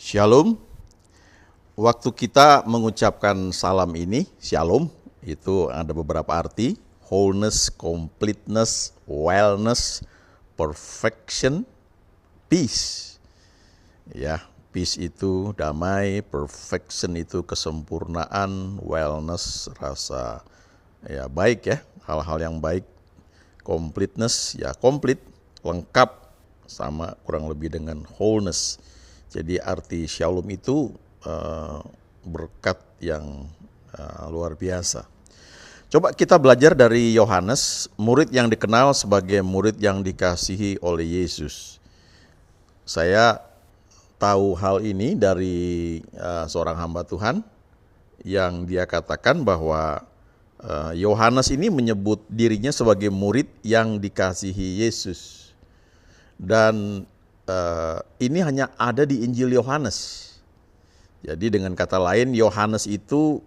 Shalom. Waktu kita mengucapkan salam ini, shalom, itu ada beberapa arti. Wholeness, completeness, wellness, perfection, peace. Ya, peace itu damai, perfection itu kesempurnaan, wellness rasa ya baik ya, hal-hal yang baik. Completeness ya komplit, lengkap, sama kurang lebih dengan wholeness. Jadi arti shalom itu berkat yang luar biasa. Coba kita belajar dari Yohanes, murid yang dikenal sebagai murid yang dikasihi oleh Yesus. Saya tahu hal ini dari seorang hamba Tuhan yang dia katakan bahwa Yohanes ini menyebut dirinya sebagai murid yang dikasihi Yesus. Dan ini hanya ada di Injil Yohanes. Jadi dengan kata lain, Yohanes itu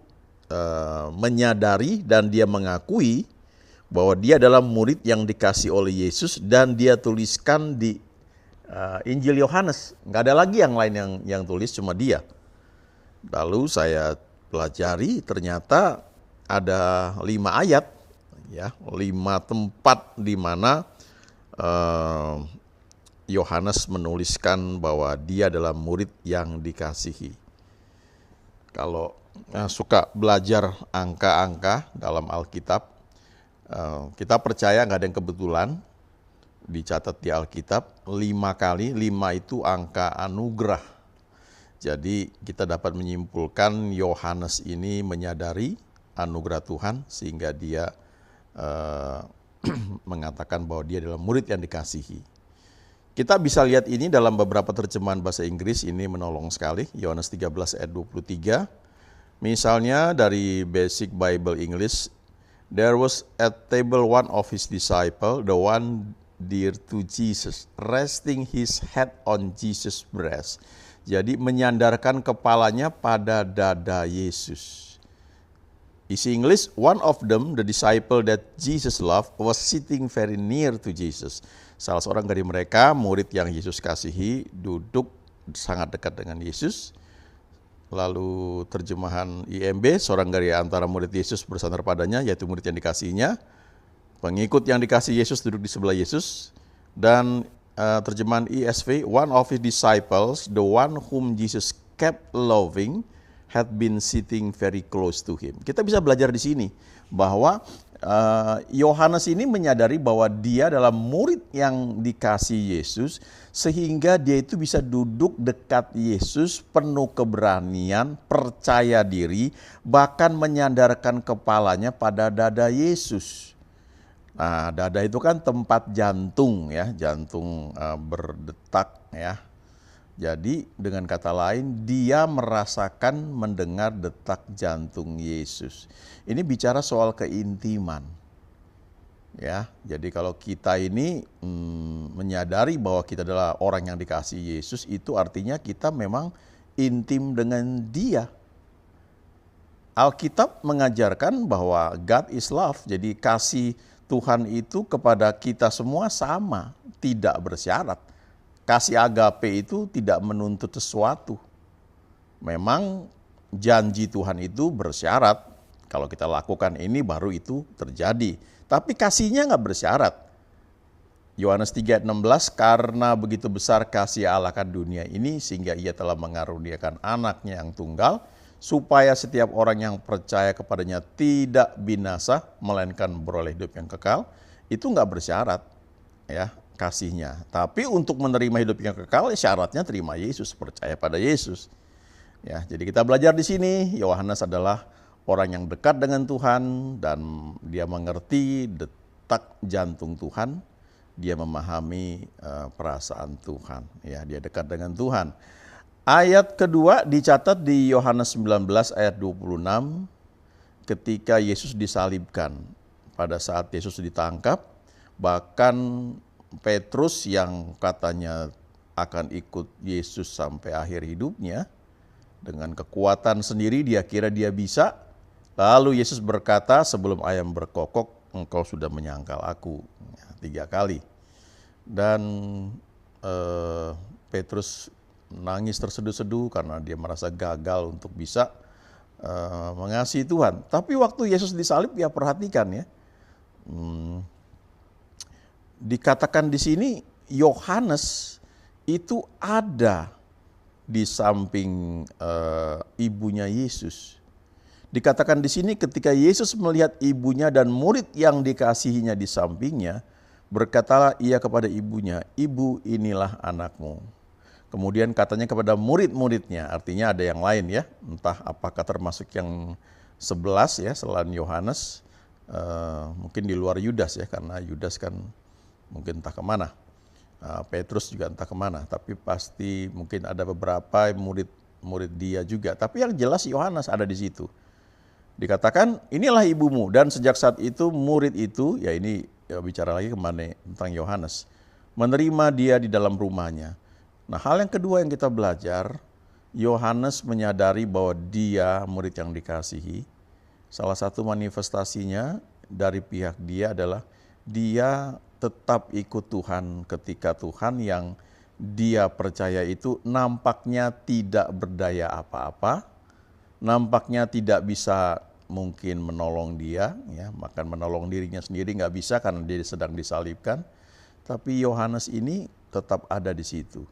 menyadari dan dia mengakui bahwa dia adalah murid yang dikasih oleh Yesus dan dia tuliskan di Injil Yohanes. Nggak ada lagi yang lain yang tulis, cuma dia. Lalu saya pelajari, ternyata ada 5 ayat, ya, 5 tempat di mana Yohanes menuliskan bahwa dia adalah murid yang dikasihi. Kalau suka belajar angka-angka dalam Alkitab, kita percaya nggak ada yang kebetulan, dicatat di Alkitab 5 kali, 5 itu angka anugerah. Jadi kita dapat menyimpulkan Yohanes ini menyadari anugerah Tuhan sehingga dia mengatakan bahwa dia adalah murid yang dikasihi. Kita bisa lihat ini dalam beberapa terjemahan bahasa Inggris, ini menolong sekali. Yohanes 13 ayat 23. Misalnya dari Basic Bible English, there was at table one of his disciples, the one dear to Jesus, resting his head on Jesus' breast. Jadi menyandarkan kepalanya pada dada Yesus. Isi English, one of them, the disciple that Jesus loved, was sitting very near to Jesus. Salah seorang dari mereka, murid yang Yesus kasihi, duduk sangat dekat dengan Yesus. Lalu terjemahan IMB, seorang dari antara murid Yesus bersandar padanya, yaitu murid yang dikasihinya. Pengikut yang dikasih Yesus duduk di sebelah Yesus. Dan terjemahan ESV, one of his disciples, the one whom Jesus kept loving, had been sitting very close to him. Kita bisa belajar di sini bahwa Yohanes ini menyadari bahwa dia adalah murid yang dikasih Yesus, sehingga dia itu bisa duduk dekat Yesus penuh keberanian, percaya diri, bahkan menyandarkan kepalanya pada dada Yesus. Nah, dada itu kan tempat jantung ya, jantung berdetak ya. Jadi dengan kata lain, dia merasakan mendengar detak jantung Yesus. Ini bicara soal keintiman. Ya, jadi kalau kita ini menyadari bahwa kita adalah orang yang dikasihi Yesus, itu artinya kita memang intim dengan Dia. Alkitab mengajarkan bahwa God is love, jadi kasih Tuhan itu kepada kita semua sama, tidak bersyarat. Kasih agape itu tidak menuntut sesuatu. Memang janji Tuhan itu bersyarat. Kalau kita lakukan ini baru itu terjadi. Tapi kasihnya nggak bersyarat. Yohanes 3 ayat 16, karena begitu besar kasih Allah akan dunia ini sehingga ia telah mengaruniakan anaknya yang tunggal, supaya setiap orang yang percaya kepadanya tidak binasa, melainkan beroleh hidup yang kekal. Itu nggak bersyarat ya kasihnya. Tapi untuk menerima hidup yang kekal, syaratnya terima Yesus, percaya pada Yesus. Ya, jadi kita belajar di sini, Yohanes adalah orang yang dekat dengan Tuhan dan dia mengerti detak jantung Tuhan, dia memahami perasaan Tuhan. Ya, dia dekat dengan Tuhan. Ayat kedua dicatat di Yohanes 19 ayat 26, ketika Yesus disalibkan. Pada saat Yesus ditangkap, bahkan Petrus yang katanya akan ikut Yesus sampai akhir hidupnya, dengan kekuatan sendiri dia kira dia bisa. Lalu Yesus berkata, sebelum ayam berkokok, engkau sudah menyangkal aku. 3 kali. Dan Petrus menangis terseduh-seduh karena dia merasa gagal untuk bisa mengasihi Tuhan. Tapi waktu Yesus disalib, ya perhatikan ya, dikatakan di sini Yohanes itu ada di samping ibunya Yesus. Dikatakan di sini ketika Yesus melihat ibunya dan murid yang dikasihinya di sampingnya, berkatalah ia kepada ibunya, "Ibu, inilah anakmu." Kemudian katanya kepada murid-muridnya, artinya ada yang lain ya, entah apakah termasuk yang 11 ya selain Yohanes, mungkin di luar Yudas ya, karena Yudas kan mungkin entah kemana, Petrus juga entah kemana, tapi pasti mungkin ada beberapa murid dia juga. Tapi yang jelas Yohanes ada di situ. Dikatakan inilah ibumu, dan sejak saat itu murid itu, ya ini ya bicara lagi kemana tentang Yohanes, menerima dia di dalam rumahnya. Nah, hal yang kedua yang kita belajar, Yohanes menyadari bahwa dia murid yang dikasihi. Salah satu manifestasinya dari pihak dia adalah dia tetap ikut Tuhan ketika Tuhan yang dia percaya itu nampaknya tidak berdaya apa-apa, nampaknya tidak bisa mungkin menolong dia, ya, bahkan menolong dirinya sendiri nggak bisa karena dia sedang disalibkan. Tapi Yohanes ini tetap ada di situ.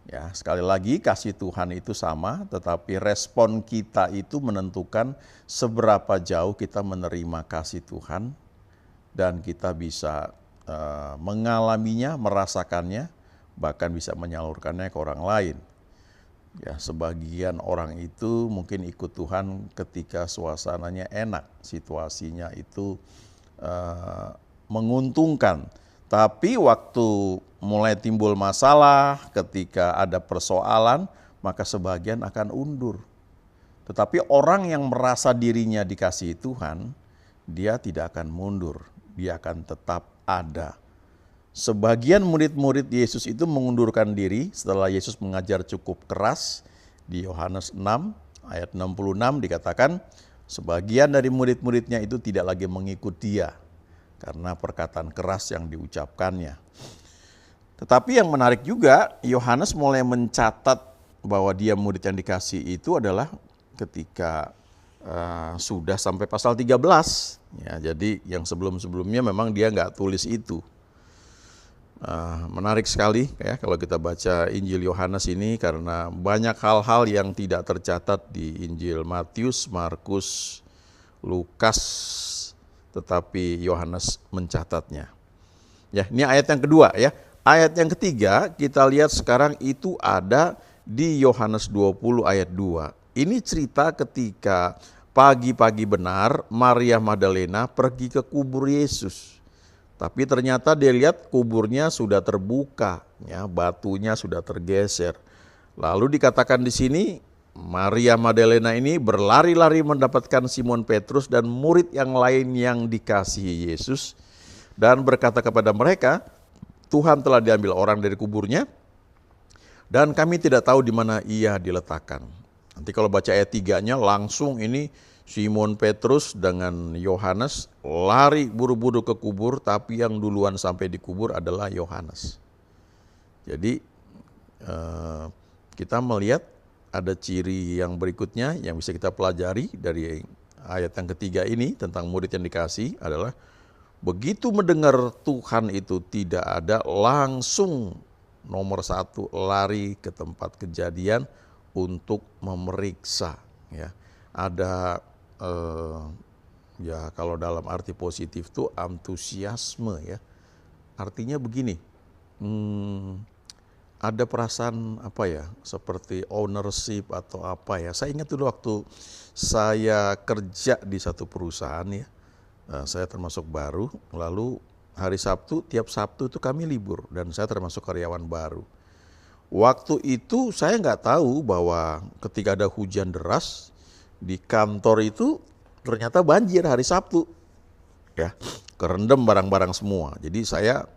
Ya, sekali lagi kasih Tuhan itu sama, tetapi respon kita itu menentukan seberapa jauh kita menerima kasih Tuhan dan kita bisa mengalaminya, merasakannya, bahkan bisa menyalurkannya ke orang lain. Ya, sebagian orang itu mungkin ikut Tuhan ketika suasananya enak, situasinya itu menguntungkan. Tapi waktu mulai timbul masalah, ketika ada persoalan, maka sebagian akan undur. Tetapi orang yang merasa dirinya dikasihi Tuhan, dia tidak akan mundur, dia akan tetap ada. Sebagian murid-murid Yesus itu mengundurkan diri setelah Yesus mengajar cukup keras. Di Yohanes 6 ayat 66 dikatakan, sebagian dari murid-muridnya itu tidak lagi mengikut dia karena perkataan keras yang diucapkannya. Tetapi yang menarik juga, Yohanes mulai mencatat bahwa dia murid yang dikasihi itu adalah ketika sudah sampai pasal 13. Ya, jadi yang sebelum-sebelumnya memang dia nggak tulis itu. Menarik sekali ya kalau kita baca Injil Yohanes ini, karena banyak hal-hal yang tidak tercatat di Injil Matius, Markus, Lukas, tetapi Yohanes mencatatnya. Ya, ini ayat yang kedua ya. Ayat yang ketiga kita lihat sekarang itu ada di Yohanes 20 ayat 2. Ini cerita ketika pagi-pagi benar Maria Magdalena pergi ke kubur Yesus. Tapi ternyata dia lihat kuburnya sudah terbuka, ya, batunya sudah tergeser. Lalu dikatakan di sini, Maria Magdalena ini berlari-lari mendapatkan Simon Petrus dan murid yang lain yang dikasihi Yesus, dan berkata kepada mereka, Tuhan telah diambil orang dari kuburnya, dan kami tidak tahu di mana ia diletakkan. Nanti kalau baca ayat 3-nya langsung ini Simon Petrus dengan Yohanes lari buru-buru ke kubur, tapi yang duluan sampai di kubur adalah Yohanes. Jadi kita melihat ada ciri yang berikutnya yang bisa kita pelajari dari ayat yang ketiga ini tentang murid yang dikasihi adalah begitu mendengar Tuhan itu tidak ada, langsung nomor satu lari ke tempat kejadian untuk memeriksa. Ya, ada ya kalau dalam arti positif tuh antusiasme ya. Artinya begini, ada perasaan apa ya, seperti ownership atau apa ya. Saya ingat dulu waktu saya kerja di satu perusahaan ya, saya termasuk baru, lalu hari Sabtu, tiap Sabtu itu kami libur dan saya termasuk karyawan baru. Waktu itu saya nggak tahu bahwa ketika ada hujan deras, di kantor itu ternyata banjir hari Sabtu, ya, kerendam barang-barang semua. Jadi saya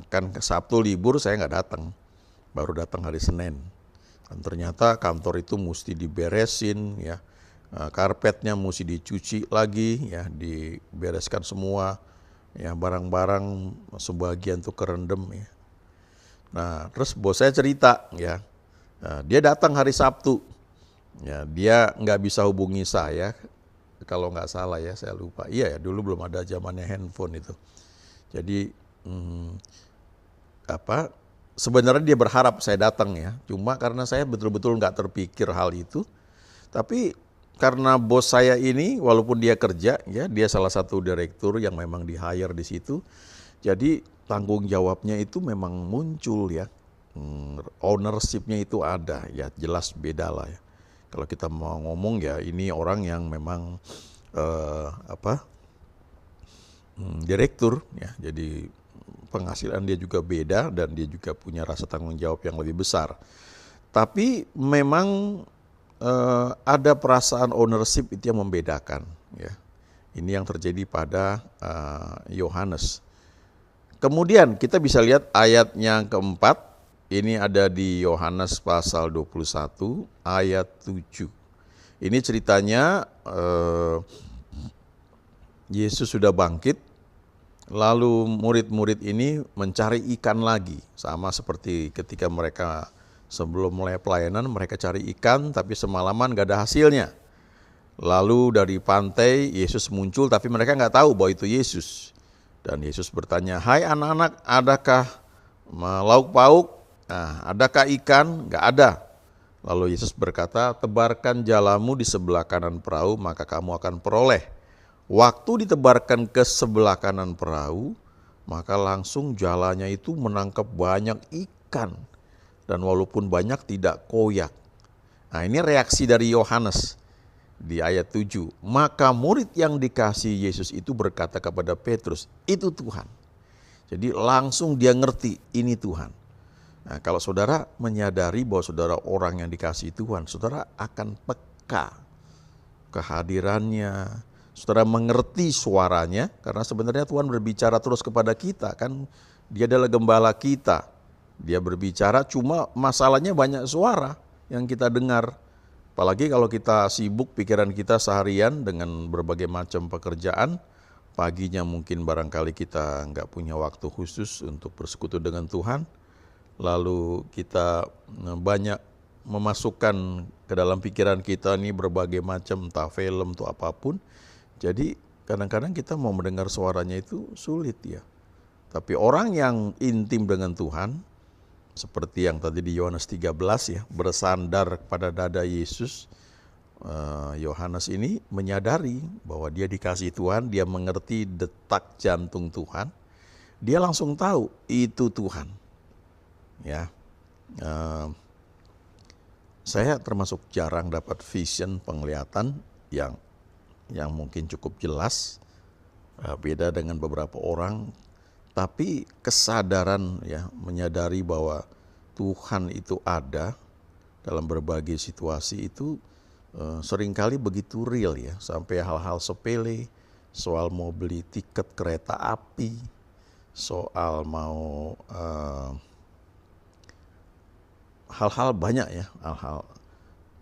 kan ke Sabtu libur, saya nggak datang, baru datang hari Senin. Dan ternyata kantor itu mesti diberesin, ya, karpetnya mesti dicuci lagi, ya, dibereskan semua, ya, barang-barang sebagian tuh kerendam, ya. Nah, terus bos saya cerita ya, dia datang hari Sabtu, ya dia nggak bisa hubungi saya, kalau nggak salah ya, saya lupa. Iya ya, dulu belum ada zamannya handphone itu. Jadi sebenarnya dia berharap saya datang ya, cuma karena saya betul-betul nggak terpikir hal itu. Tapi karena bos saya ini, walaupun dia kerja, ya dia salah satu direktur yang memang di hire di situ, jadi tanggung jawabnya itu memang muncul ya, ownership-nya itu ada, ya jelas beda lah ya. Kalau kita mau ngomong ya ini orang yang memang direktur ya, jadi penghasilan dia juga beda dan dia juga punya rasa tanggung jawab yang lebih besar. Tapi memang ada perasaan ownership itu yang membedakan ya. Ini yang terjadi pada Yohanes. Kemudian kita bisa lihat ayat yang keempat, ini ada di Yohanes pasal 21 ayat 7. Ini ceritanya Yesus sudah bangkit, lalu murid-murid ini mencari ikan lagi. Sama seperti ketika mereka sebelum mulai pelayanan, mereka cari ikan tapi semalaman gak ada hasilnya. Lalu dari pantai Yesus muncul tapi mereka gak tahu bahwa itu Yesus. Dan Yesus bertanya, "Hai anak-anak, adakah lauk pauk? Nah, adakah ikan?" Gak ada. Lalu Yesus berkata, "Tebarkan jalamu di sebelah kanan perahu, maka kamu akan peroleh." Waktu ditebarkan ke sebelah kanan perahu, maka langsung jalannya itu menangkap banyak ikan. Dan walaupun banyak tidak koyak. Nah, ini reaksi dari Yohanes di ayat 7. Maka murid yang dikasihi Yesus itu berkata kepada Petrus, "Itu Tuhan." Jadi langsung dia ngerti ini Tuhan. Nah, kalau saudara menyadari bahwa saudara orang yang dikasihi Tuhan, saudara akan peka kehadirannya, saudara mengerti suaranya, karena sebenarnya Tuhan berbicara terus kepada kita, kan dia adalah gembala kita. Dia berbicara, cuma masalahnya banyak suara yang kita dengar. Apalagi kalau kita sibuk pikiran kita seharian dengan berbagai macam pekerjaan, paginya mungkin barangkali kita nggak punya waktu khusus untuk bersekutu dengan Tuhan, lalu kita banyak memasukkan ke dalam pikiran kita ini berbagai macam, entah film atau apapun. Jadi kadang-kadang kita mau mendengar suaranya itu sulit ya. Tapi orang yang intim dengan Tuhan, seperti yang tadi di Yohanes 13 ya, bersandar pada dada Yesus, Yohanes ini menyadari bahwa dia dikasihi Tuhan, dia mengerti detak jantung Tuhan, dia langsung tahu itu Tuhan. Ya, saya termasuk jarang dapat vision, penglihatan yang mungkin cukup jelas, beda dengan beberapa orang. Tapi kesadaran ya, menyadari bahwa Tuhan itu ada dalam berbagai situasi itu seringkali begitu real ya. Sampai hal-hal sepele, soal mau beli tiket kereta api, soal mau hal-hal banyak ya, hal-hal.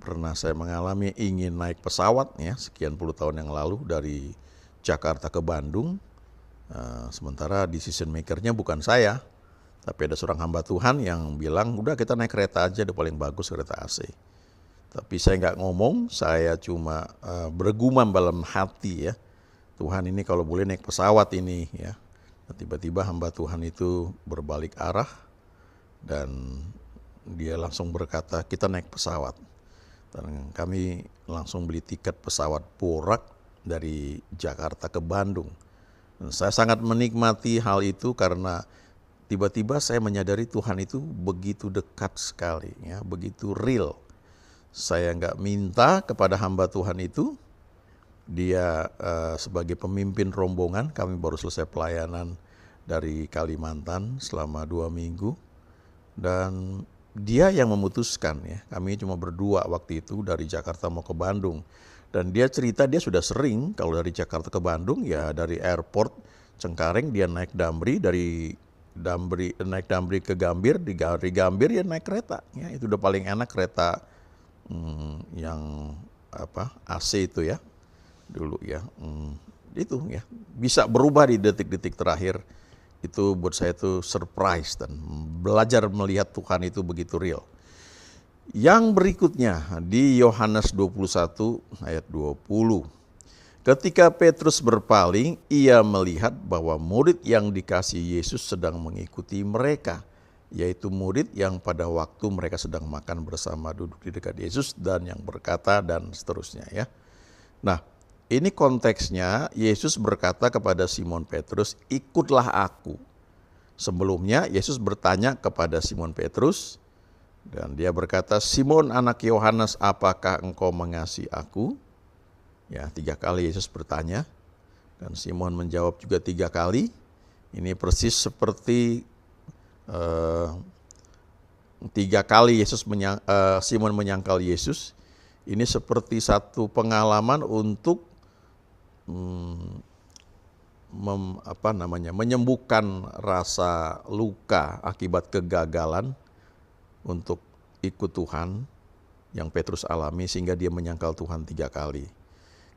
Pernah saya mengalami ingin naik pesawat ya, sekian puluh tahun yang lalu dari Jakarta ke Bandung. Sementara decision makernya bukan saya, tapi ada seorang hamba Tuhan yang bilang, "Udah kita naik kereta aja, udah paling bagus kereta AC." Tapi saya nggak ngomong, saya cuma bergumam dalam hati ya, "Tuhan, ini kalau boleh naik pesawat ini ya." Nah, tiba-tiba hamba Tuhan itu berbalik arah dan dia langsung berkata, "Kita naik pesawat." Dan kami langsung beli tiket pesawat Borak dari Jakarta ke Bandung. Saya sangat menikmati hal itu karena tiba-tiba saya menyadari Tuhan itu begitu dekat sekali, ya, begitu real. Saya nggak minta kepada hamba Tuhan itu, dia sebagai pemimpin rombongan, kami baru selesai pelayanan dari Kalimantan selama 2 minggu, dan dia yang memutuskan ya, kami cuma berdua waktu itu dari Jakarta mau ke Bandung. Dan dia cerita dia sudah sering kalau dari Jakarta ke Bandung ya dari airport Cengkareng dia naik Damri, naik Damri ke Gambir, dari Gambir ya naik kereta. Ya, itu udah paling enak kereta yang AC itu ya dulu ya. Itu ya bisa berubah di detik-detik terakhir Itu buat saya itu surprise dan belajar melihat Tuhan itu begitu real. Yang berikutnya di Yohanes 21 ayat 20. Ketika Petrus berpaling, ia melihat bahwa murid yang dikasihi Yesus sedang mengikuti mereka, yaitu murid yang pada waktu mereka sedang makan bersama duduk di dekat Yesus dan yang berkata dan seterusnya ya. Nah, ini konteksnya Yesus berkata kepada Simon Petrus, ikutlah aku. Sebelumnya Yesus bertanya kepada Simon Petrus dan dia berkata, Simon anak Yohanes, apakah engkau mengasihi aku? Ya, 3 kali Yesus bertanya dan Simon menjawab juga 3 kali. Ini persis seperti 3 kali Simon menyangkal Yesus. Ini seperti satu pengalaman untuk menyembuhkan rasa luka akibat kegagalan untuk ikut Tuhan yang Petrus alami sehingga dia menyangkal Tuhan 3 kali.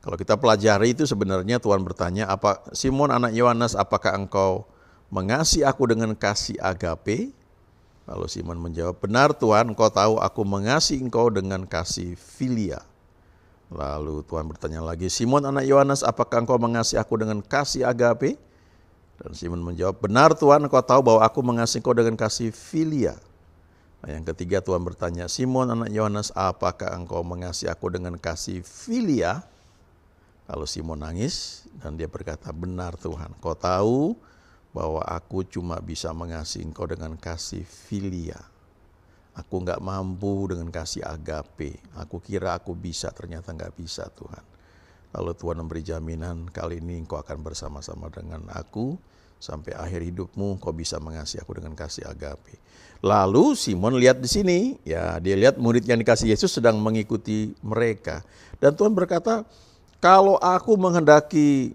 Kalau kita pelajari itu sebenarnya Tuhan bertanya, Simon anak Yohanes, apakah engkau mengasihi aku dengan kasih agape? Lalu Simon menjawab, benar Tuhan, engkau tahu aku mengasihi engkau dengan kasih filia. Lalu Tuhan bertanya lagi, Simon anak Yohanes, apakah engkau mengasihi aku dengan kasih agape? Dan Simon menjawab, benar Tuhan, engkau tahu bahwa aku mengasihi engkau dengan kasih filia. Nah, yang ketiga Tuhan bertanya, Simon anak Yohanes, apakah engkau mengasihi aku dengan kasih filia? Lalu Simon nangis dan dia berkata, benar Tuhan, engkau tahu bahwa aku cuma bisa mengasihi engkau dengan kasih filia. Aku gak mampu dengan kasih agape. Aku kira aku bisa, ternyata gak bisa Tuhan. Lalu Tuhan memberi jaminan, kali ini engkau akan bersama-sama dengan aku. Sampai akhir hidupmu engkau bisa mengasihi aku dengan kasih agape. Lalu Simon lihat di sini, ya dia lihat murid yang dikasih Yesus sedang mengikuti mereka. Dan Tuhan berkata, kalau aku menghendaki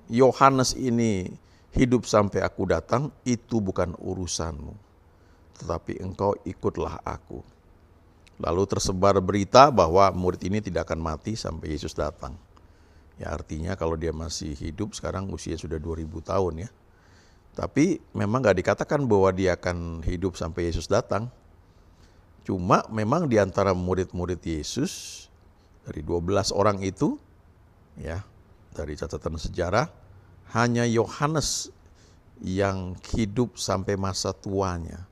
Yohanes ini hidup sampai aku datang, itu bukan urusanmu. Tetapi engkau ikutlah aku. Lalu tersebar berita bahwa murid ini tidak akan mati sampai Yesus datang. Ya artinya kalau dia masih hidup, sekarang usia sudah 2000 tahun ya. Tapi memang gak dikatakan bahwa dia akan hidup sampai Yesus datang. Cuma memang di antara murid-murid Yesus, dari 12 orang itu, ya dari catatan sejarah, hanya Yohanes yang hidup sampai masa tuanya.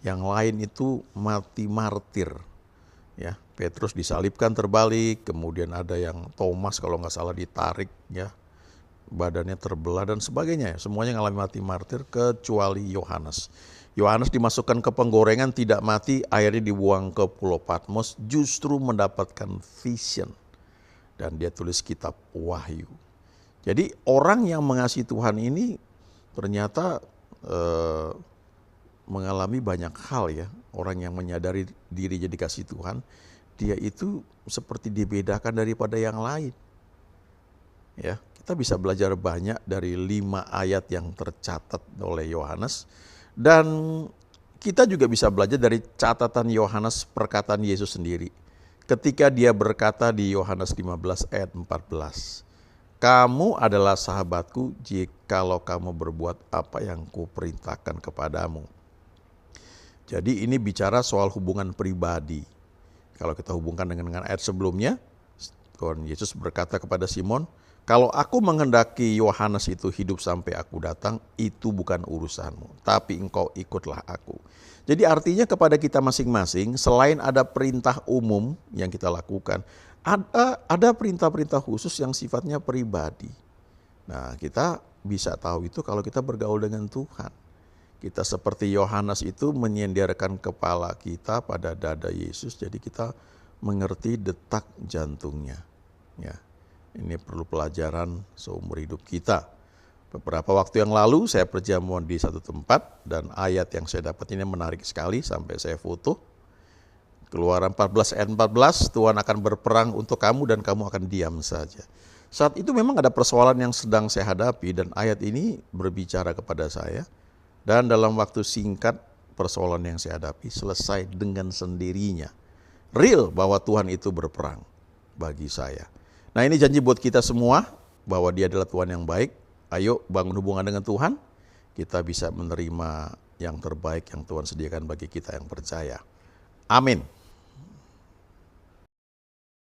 Yang lain itu mati martir. Ya, Petrus disalibkan terbalik, kemudian ada yang Thomas kalau nggak salah ditarik, ya, badannya terbelah dan sebagainya. Semuanya ngalami mati martir kecuali Yohanes. Yohanes dimasukkan ke penggorengan, tidak mati, akhirnya dibuang ke Pulau Patmos, justru mendapatkan vision. Dan dia tulis kitab Wahyu. Jadi orang yang mengasihi Tuhan ini ternyata mengalami banyak hal ya. Orang yang menyadari dirinya dikasih Tuhan, dia itu seperti dibedakan daripada yang lain. Ya, kita bisa belajar banyak dari 5 ayat yang tercatat oleh Yohanes. Dan kita juga bisa belajar dari catatan Yohanes perkataan Yesus sendiri. Ketika dia berkata di Yohanes 15 ayat 14. Kamu adalah sahabatku jikalau kamu berbuat apa yang kuperintahkan kepadamu. Jadi ini bicara soal hubungan pribadi. Kalau kita hubungkan dengan ayat sebelumnya, Tuhan Yesus berkata kepada Simon, kalau aku menghendaki Yohanes itu hidup sampai aku datang, itu bukan urusanmu, tapi engkau ikutlah aku. Jadi artinya kepada kita masing-masing, selain ada perintah umum yang kita lakukan, ada perintah-perintah khusus yang sifatnya pribadi. Nah, kita bisa tahu itu kalau kita bergaul dengan Tuhan. Kita seperti Yohanes itu menyenderkan kepala kita pada dada Yesus, jadi kita mengerti detak jantungnya. Ya, ini perlu pelajaran seumur hidup kita. Beberapa waktu yang lalu saya perjamuan di satu tempat dan ayat yang saya dapat ini menarik sekali sampai saya foto. Keluaran 14 ayat 14, Tuhan akan berperang untuk kamu dan kamu akan diam saja. Saat itu memang ada persoalan yang sedang saya hadapi dan ayat ini berbicara kepada saya. Dan dalam waktu singkat persoalan yang saya hadapi selesai dengan sendirinya. Real bahwa Tuhan itu berperang bagi saya. Nah ini janji buat kita semua bahwa Dia adalah Tuhan yang baik. Ayo bangun hubungan dengan Tuhan. kita bisa menerima yang terbaik yang Tuhan sediakan bagi kita yang percaya. Amin.